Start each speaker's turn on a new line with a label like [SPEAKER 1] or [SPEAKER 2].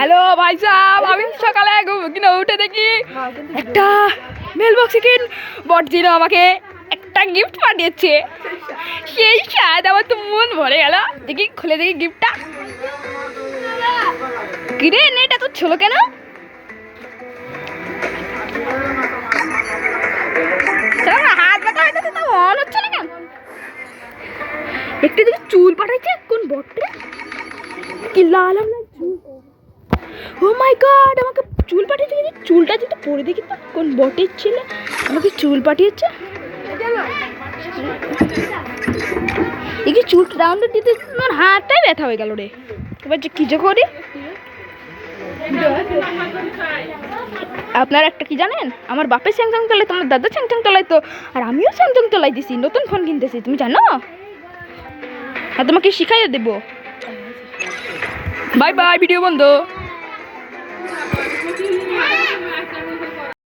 [SPEAKER 1] Hello ভাই সাহেব, আমি সকালে কিনা উঠে দেখি একটা মেল বক্সে বট দিন আমাকে একটা গিফট পাঠিয়েছে। সেই স্বাদ আমার তো মন ভরে গেল। দেখি খুলে দেখি গিফটটা। কিরে নেটা তো ছিল কেন? হাত ব্যথা হইতেছে তো মন হচ্ছে না কেন? একটু দেখি চুল পাঠাইছে কোন বটটা, কি লাল লাল চুল। ও মাই গড, আমাকে চুল পাঠিয়েছে। চুলটা যদি পরে দেখি তো কোন বটের ছিল আমাকে চুল পাঠিয়েছে। এই যে চুল রাউন্ড দিতে আমার হাতটাই ব্যথা হয়ে গেল রে। এবার যে কি যে করি। আপনার একটা কি জানেন, আমার বাপের স্যামসাং চালাই তো, আমার দাদা স্যামসাং চালাই তো, আর আমিও স্যামসাং চালাই দিছি, নতুন ফোন কিনতেছি, তুমি জানো? আর তোমাকে শিখাইয়া দেবো। বাই বাই, ভিডিও বন্ধ।